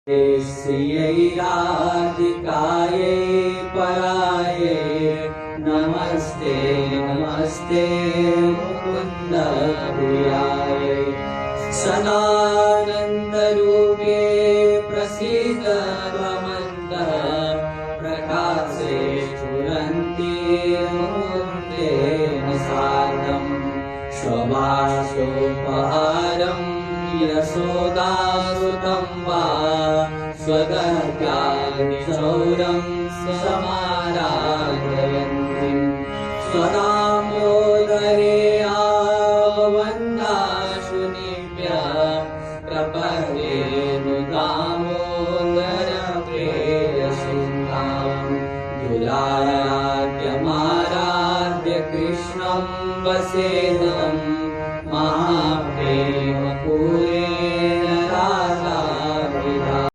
श्रियै राधिकायै परायै नमस्ते नमस्ते मुकुन्दप्रियायै सदानन्दरूपे प्रसीद त्वमन्तः प्रकाशे स्फुरन्ति मुकुन्देन सार्धं स्वभासोपहारं यशोदासुतं वा स्वगर्भादिशौरं समाराधयन्तीं स्वदामोदरे आवन्दाशुनिभ्यः प्रपदेनु दामोदरप्रेयसीतां दुराराध्यमाराध्य कृष्णं वसेद